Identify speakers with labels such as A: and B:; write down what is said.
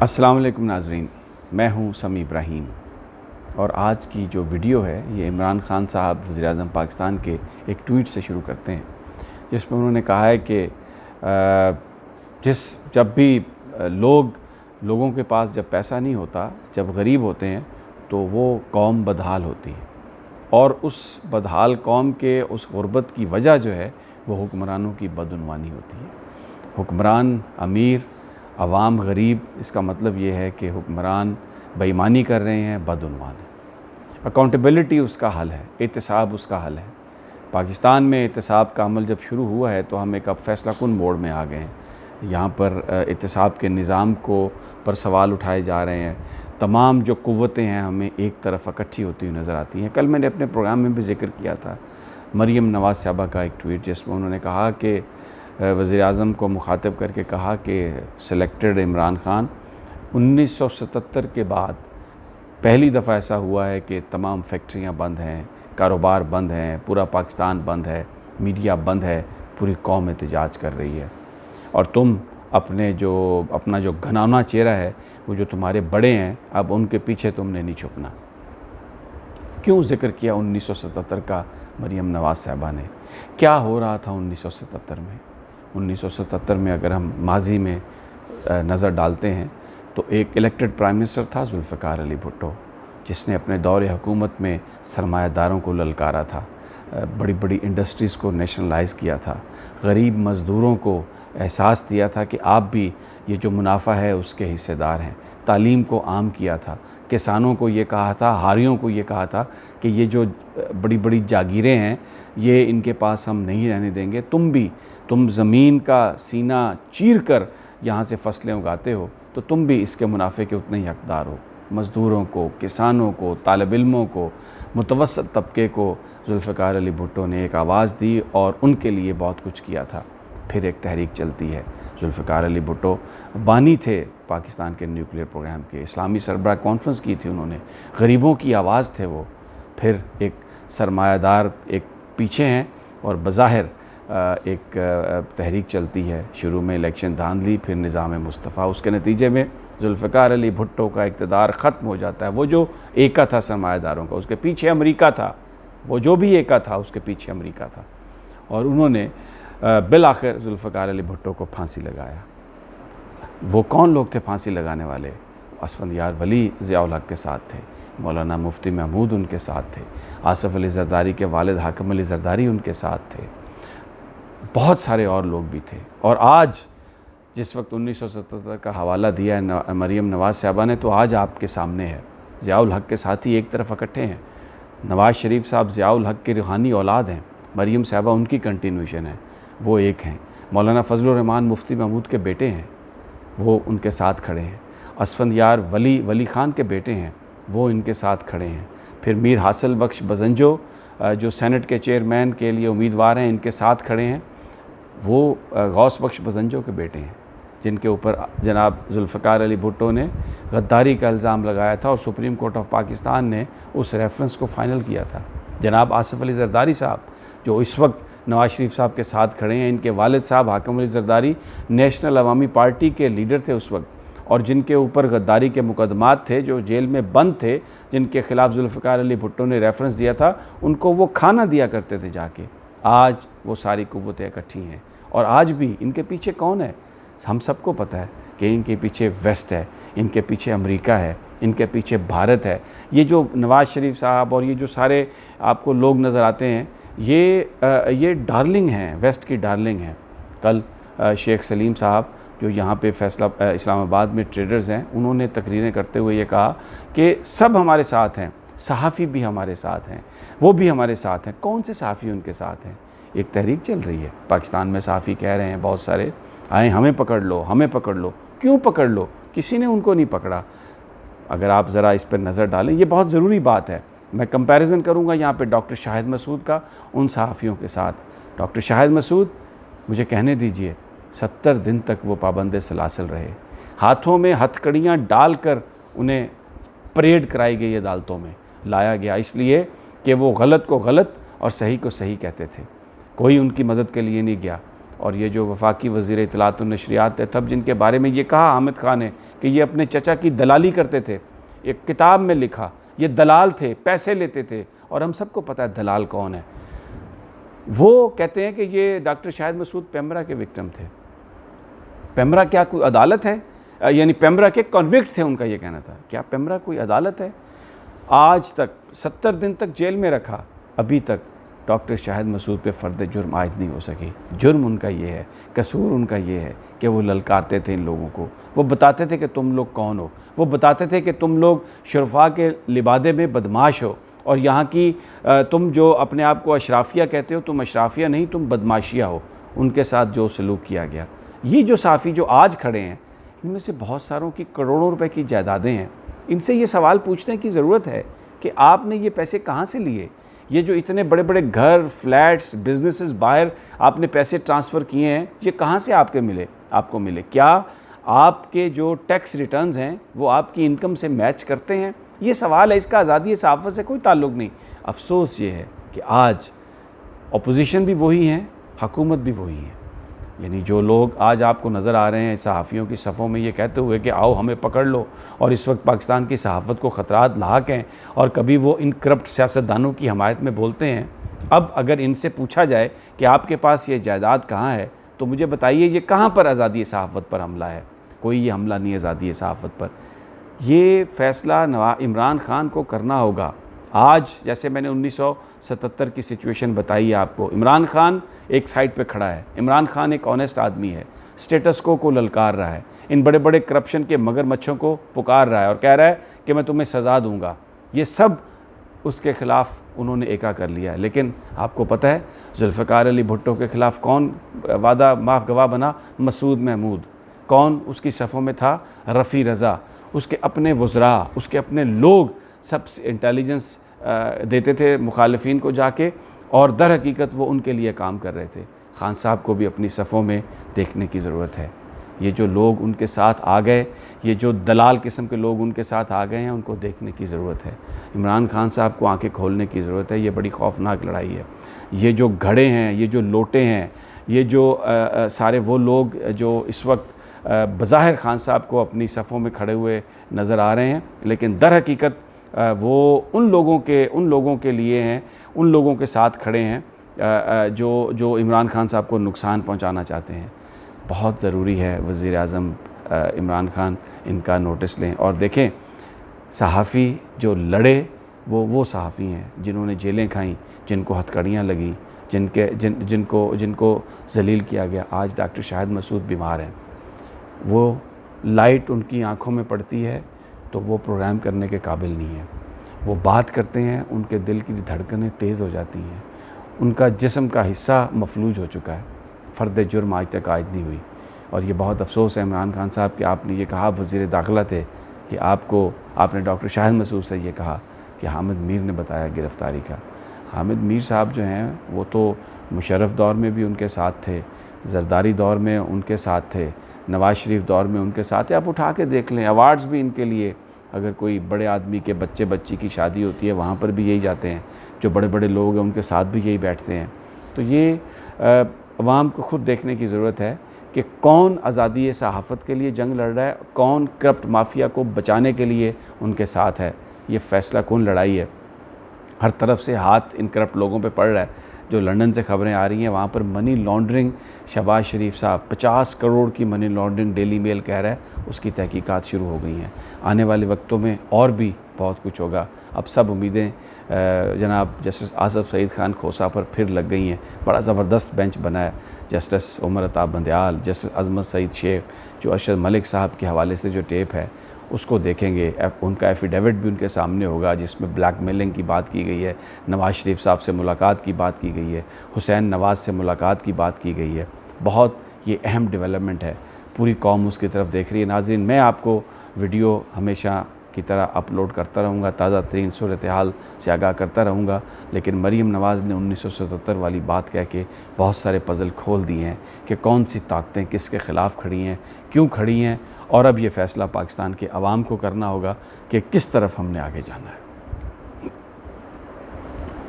A: السلام علیکم ناظرین، میں ہوں سمیع ابراہیم اور آج کی جو ویڈیو ہے یہ عمران خان صاحب وزیر اعظم پاکستان کے ایک ٹویٹ سے شروع کرتے ہیں، جس میں انہوں نے کہا ہے کہ جب بھی لوگوں کے پاس جب پیسہ نہیں ہوتا، جب غریب ہوتے ہیں تو وہ قوم بدحال ہوتی ہے، اور اس بدحال قوم کے اس غربت کی وجہ جو ہے وہ حکمرانوں کی بدعنوانی ہوتی ہے۔ حکمران امیر، عوام غریب، اس کا مطلب یہ ہے کہ حکمران بے ایمانی کر رہے ہیں، بدعنوان ہے۔ اکاؤنٹیبلٹی اس کا حل ہے، احتساب اس کا حل ہے۔ پاکستان میں احتساب کا عمل جب شروع ہوا ہے تو ہم ایک اب فیصلہ کن موڑ میں آ گئے ہیں۔ یہاں پر احتساب کے نظام پر سوال اٹھائے جا رہے ہیں۔ تمام جو قوتیں ہیں ہمیں ایک طرف اکٹھی ہوتی ہوئی نظر آتی ہیں۔ کل میں نے اپنے پروگرام میں بھی ذکر کیا تھا مریم نواز صاحبہ کا ایک ٹویٹ، جس میں انہوں نے کہا کہ وزیر اعظم کو مخاطب کر کے کہا کہ سلیکٹڈ عمران خان 1977 کے بعد پہلی دفعہ ایسا ہوا ہے کہ تمام فیکٹریاں بند ہیں، کاروبار بند ہیں، پورا پاکستان بند ہے، میڈیا بند ہے، پوری قوم احتجاج کر رہی ہے، اور تم اپنا جو گھناؤنا چہرہ ہے، وہ جو تمہارے بڑے ہیں، اب ان کے پیچھے تم نے نہیں چھپنا۔ کیوں ذکر کیا 1977 کا مریم نواز صاحبہ نے؟ کیا ہو رہا تھا 1977 میں؟ 1977 میں اگر ہم ماضی میں نظر ڈالتے ہیں تو ایک الیکٹڈ پرائم منسٹر تھا ذوالفقار علی بھٹو، جس نے اپنے دور حکومت میں سرمایہ داروں کو للکارا تھا، بڑی بڑی انڈسٹریز کو نیشنلائز کیا تھا، غریب مزدوروں کو احساس دیا تھا کہ آپ بھی یہ جو منافع ہے اس کے حصے دار ہیں، تعلیم کو عام کیا تھا، کسانوں کو یہ کہا تھا، ہاریوں کو یہ کہا تھا کہ یہ جو بڑی بڑی جاگیریں ہیں یہ ان کے پاس ہم نہیں رہنے دیں گے، تم زمین کا سینہ چیر کر یہاں سے فصلیں اگاتے ہو تو تم بھی اس کے منافع کے اتنے ہی حقدار ہو۔ مزدوروں کو، کسانوں کو، طالب علموں کو، متوسط طبقے کو ذوالفقار علی بھٹو نے ایک آواز دی اور ان کے لیے بہت کچھ کیا تھا۔ پھر ایک تحریک چلتی ہے۔ ذوالفقار علی بھٹو بانی تھے پاکستان کے نیوکلیئر پروگرام کے، اسلامی سربراہ کانفرنس کی تھی انہوں نے، غریبوں کی آواز تھے وہ۔ پھر ایک سرمایہ دار ایک پیچھے ہیں اور بظاہر ایک تحریک چلتی ہے، شروع میں الیکشن دھاندلی، پھر نظام مصطفیٰ، اس کے نتیجے میں ذوالفقار علی بھٹو کا اقتدار ختم ہو جاتا ہے۔ وہ جو ایکا تھا سرمایہ داروں کا، اس کے پیچھے امریکہ تھا، وہ جو بھی ایکا تھا اس کے پیچھے امریکہ تھا، اور انہوں نے بالآخر ذوالفقار علی بھٹو کو پھانسی لگایا۔ وہ کون لوگ تھے پھانسی لگانے والے؟ اسفندیار ولی ضیاء الحق کے ساتھ تھے، مولانا مفتی محمود ان کے ساتھ تھے، آصف علی زرداری کے والد حاکم علی زرداری ان کے ساتھ تھے، بہت سارے اور لوگ بھی تھے۔ اور آج جس وقت 1977 کا حوالہ دیا ہے مریم نواز صاحبہ نے، تو آج آپ کے سامنے ہے۔ ضیاء الحق کے ساتھی ایک طرف اکٹھے ہیں، نواز شریف صاحب ضیاء الحق کی روحانی اولاد ہیں، مریم صاحبہ ان کی کنٹینیوشن ہے، وہ ایک ہیں۔ مولانا فضل الرحمان مفتی محمود کے بیٹے ہیں، وہ ان کے ساتھ کھڑے ہیں۔ اسفندیار ولی خان کے بیٹے ہیں، وہ ان کے ساتھ کھڑے ہیں۔ پھر میر حاصل بخش بزنجو جو سینٹ کے چیئرمین کے لیے امیدوار ہیں، ان کے ساتھ کھڑے ہیں۔ وہ غوث بخش بزنجو کے بیٹے ہیں، جن کے اوپر جناب ذوالفقار علی بھٹو نے غداری کا الزام لگایا تھا اور سپریم کورٹ آف پاکستان نے اس ریفرنس کو فائنل کیا تھا۔ جناب آصف علی زرداری صاحب جو اس وقت نواز شریف صاحب کے ساتھ کھڑے ہیں، ان کے والد صاحب حاکم علی زرداری نیشنل عوامی پارٹی کے لیڈر تھے اس وقت، اور جن کے اوپر غداری کے مقدمات تھے، جو جیل میں بند تھے، جن کے خلاف ذوالفقار علی بھٹو نے ریفرنس دیا تھا، ان کو وہ کھانا دیا کرتے تھے جا کے۔ آج وہ ساری قوتیں اکٹھی ہیں، اور آج بھی ان کے پیچھے کون ہے؟ ہم سب کو پتہ ہے کہ ان کے پیچھے ویسٹ ہے، ان کے پیچھے امریکہ ہے، ان کے پیچھے بھارت ہے۔ یہ جو نواز شریف صاحب اور یہ جو سارے آپ کو لوگ نظر آتے ہیں، یہ ڈارلنگ ہیں، ویسٹ کی ڈارلنگ ہیں۔ کل شیخ سلیم صاحب جو یہاں پہ اسلام آباد میں ٹریڈرز ہیں، انہوں نے تقریریں کرتے ہوئے یہ کہا کہ سب ہمارے ساتھ ہیں، صحافی بھی ہمارے ساتھ ہیں، وہ بھی ہمارے ساتھ ہیں۔ کون سے صحافی ان کے ساتھ ہیں؟ ایک تحریک چل رہی ہے پاکستان میں، صحافی کہہ رہے ہیں بہت سارے، آئیں ہمیں پکڑ لو، ہمیں پکڑ لو۔ کیوں پکڑ لو؟ کسی نے ان کو نہیں پکڑا۔ اگر آپ ذرا اس پر نظر ڈالیں، یہ بہت ضروری بات ہے۔ میں کمپیریزن کروں گا یہاں پہ ڈاکٹر شاہد مسعود کا ان صحافیوں کے ساتھ۔ ڈاکٹر شاہد مسعود، مجھے کہنے دیجئے، 70 دن تک وہ پابند سلاسل رہے، ہاتھوں میں ہتھ کڑیاں ڈال کر انہیں پریڈ کرائی گئی عدالتوں میں لایا گیا، اس لیے کہ وہ غلط کو غلط اور صحیح کو صحیح کہتے تھے۔ کوئی ان کی مدد کے لیے نہیں گیا۔ اور یہ جو وفاقی وزیر اطلاعات و نشریات تھے تب، جن کے بارے میں یہ کہا حامد خان نے کہ یہ اپنے چچا کی دلالی کرتے تھے، ایک کتاب میں لکھا، یہ دلال تھے، پیسے لیتے تھے، اور ہم سب کو پتہ ہے دلال کون ہے۔ وہ کہتے ہیں کہ یہ ڈاکٹر شاہد مسعود پیمرا کے وکٹم تھے۔ پیمرا کیا کوئی عدالت ہے؟ یعنی پیمرا کے کنوکٹ تھے، ان کا یہ کہنا تھا۔ کیا پیمرا کوئی عدالت ہے؟ آج تک 70 دن تک جیل میں رکھا، ابھی تک ڈاکٹر شاہد مسعود پہ فرد جرم عائد نہیں ہو سکی۔ جرم ان کا یہ ہے، قصور ان کا یہ ہے کہ وہ للکارتے تھے ان لوگوں کو، وہ بتاتے تھے کہ تم لوگ کون ہو، وہ بتاتے تھے کہ تم لوگ شرفاء کے لبادے میں بدماش ہو، اور یہاں کی تم جو اپنے آپ کو اشرافیہ کہتے ہو، تم اشرافیہ نہیں، تم بدماشیہ ہو۔ ان کے ساتھ جو سلوک کیا گیا، یہ جو صحافی جو آج کھڑے ہیں، ان میں سے بہت ساروں کی کروڑوں روپے کی جائیدادیں ہیں۔ ان سے یہ سوال پوچھنے کی ضرورت ہے کہ آپ نے یہ پیسے کہاں سے لیے؟ یہ جو اتنے بڑے بڑے گھر، فلیٹس، بزنسز باہر آپ نے پیسے ٹرانسفر کیے ہیں، یہ کہاں سے آپ کو ملے؟ کیا آپ کے جو ٹیکس ریٹرنز ہیں وہ آپ کی انکم سے میچ کرتے ہیں؟ یہ سوال ہے، اس کا آزادی صحافت سے کوئی تعلق نہیں۔ افسوس یہ ہے کہ آج اپوزیشن بھی وہی ہیں، حکومت بھی وہی ہے۔ یعنی جو لوگ آج آپ کو نظر آ رہے ہیں صحافیوں کی صفوں میں یہ کہتے ہوئے کہ آؤ ہمیں پکڑ لو، اور اس وقت پاکستان کی صحافت کو خطرات لاحق ہیں، اور کبھی وہ ان کرپٹ سیاستدانوں کی حمایت میں بولتے ہیں، اب اگر ان سے پوچھا جائے کہ آپ کے پاس یہ جائیداد کہاں ہے تو مجھے بتائیے یہ کہاں پر آزادی صحافت پر حملہ ہے؟ کوئی یہ حملہ نہیں آزادی صحافت پر۔ یہ فیصلہ عمران خان کو کرنا ہوگا۔ آج جیسے میں نے 1977 کی سچویشن بتائی آپ کو، عمران خان ایک سائٹ پہ کھڑا ہے، عمران خان ایک آنیسٹ آدمی ہے، سٹیٹس کو للکار رہا ہے، ان بڑے بڑے کرپشن کے مگر مچھوں کو پکار رہا ہے اور کہہ رہا ہے کہ میں تمہیں سزا دوں گا۔ یہ سب اس کے خلاف انہوں نے ایکا کر لیا ہے۔ لیکن آپ کو پتہ ہے ذوالفقار علی بھٹو کے خلاف کون وعدہ معاف گواہ بنا؟ مسعود محمود۔ کون اس کی صفوں میں تھا؟ رفیع رضا۔ اس کے اپنے وزراء، اس کے اپنے لوگ سب انٹیلیجنس دیتے تھے مخالفین کو جا کے، اور در حقیقت وہ ان کے لیے کام کر رہے تھے۔ خان صاحب کو بھی اپنی صفوں میں دیکھنے کی ضرورت ہے۔ یہ جو لوگ ان کے ساتھ آ گئے، یہ جو دلال قسم کے لوگ ان کے ساتھ آ گئے ہیں، ان کو دیکھنے کی ضرورت ہے۔ عمران خان صاحب کو آنکھیں کھولنے کی ضرورت ہے۔ یہ بڑی خوفناک لڑائی ہے۔ یہ جو گھڑے ہیں، یہ جو لوٹے ہیں، یہ جو سارے وہ لوگ جو اس وقت بظاہر خان صاحب کو اپنی صفوں میں کھڑے ہوئے نظر آ رہے ہیں، لیکن در حقیقت وہ ان لوگوں کے لیے ہیں، ان لوگوں کے ساتھ کھڑے ہیں جو عمران خان صاحب کو نقصان پہنچانا چاہتے ہیں۔ بہت ضروری ہے وزیر اعظم عمران خان ان کا نوٹس لیں، اور دیکھیں صحافی جو لڑے وہ صحافی ہیں جنہوں نے جیلیں کھائیں، جن کو ہتھکڑیاں لگیں، جن کو ذلیل کیا گیا۔ آج ڈاکٹر شاہد مسعود بیمار ہیں، وہ لائٹ ان کی آنکھوں میں پڑتی ہے تو وہ پروگرام کرنے کے قابل نہیں ہیں۔ وہ بات کرتے ہیں، ان کے دل کی دھڑکنیں تیز ہو جاتی ہیں، ان کا جسم کا حصہ مفلوج ہو چکا ہے، فرد جرم آج تک عائد نہیں ہوئی۔ اور یہ بہت افسوس ہے عمران خان صاحب کہ آپ نے یہ کہا، وزیر داخلہ تھے، کہ آپ نے ڈاکٹر شاہد مسعود سے یہ کہا کہ حامد میر نے بتایا گرفتاری کا۔ حامد میر صاحب جو ہیں وہ تو مشرف دور میں بھی ان کے ساتھ تھے، زرداری دور میں ان کے ساتھ تھے، نواز شریف دور میں ان کے ساتھ ہے۔ آپ اٹھا کے دیکھ لیں، ایوارڈز بھی ان کے لیے، اگر کوئی بڑے آدمی کے بچی کی شادی ہوتی ہے وہاں پر بھی یہی جاتے ہیں، جو بڑے بڑے لوگ ہیں ان کے ساتھ بھی یہی بیٹھتے ہیں۔ تو یہ عوام کو خود دیکھنے کی ضرورت ہے کہ کون آزادی صحافت کے لیے جنگ لڑ رہا ہے، کون کرپٹ مافیا کو بچانے کے لیے ان کے ساتھ ہے۔ یہ فیصلہ کن لڑائی ہے۔ ہر طرف سے ہاتھ ان کرپٹ لوگوں پہ پڑ رہا ہے۔ جو لندن سے خبریں آ رہی ہیں وہاں پر منی لانڈرنگ، شہباز شریف صاحب 50 کروڑ کی منی لانڈرنگ ڈیلی میل کہہ رہا ہے، اس کی تحقیقات شروع ہو گئی ہیں۔ آنے والے وقتوں میں اور بھی بہت کچھ ہوگا۔ اب سب امیدیں جناب جسٹس آصف سعید خان کھوسہ پر پھر لگ گئی ہیں۔ بڑا زبردست بینچ بنا ہے، جسٹس عمر عطا بندیال، جسٹس عظمت سعید شیخ، جو ارشد ملک صاحب کے حوالے سے جو ٹیپ ہے اس کو دیکھیں گے۔ ان کا ایفیڈیوٹ بھی ان کے سامنے ہوگا جس میں بلیک میلنگ کی بات کی گئی ہے، نواز شریف صاحب سے ملاقات کی بات کی گئی ہے، حسین نواز سے ملاقات کی بات کی گئی ہے۔ بہت یہ اہم ڈیولپمنٹ ہے، پوری قوم اس کی طرف دیکھ رہی ہے۔ ناظرین، میں آپ کو ویڈیو ہمیشہ کی طرح اپلوڈ کرتا رہوں گا، تازہ ترین صورتحال سے آگاہ کرتا رہوں گا، لیکن مریم نواز نے 1977 والی بات کہہ کے بہت سارے پزل کھول دیے ہیں کہ کون سی طاقتیں کس کے خلاف کھڑی ہیں، کیوں کھڑی ہیں، اور اب یہ فیصلہ پاکستان کے عوام کو کرنا ہوگا کہ کس طرف ہم نے آگے جانا ہے۔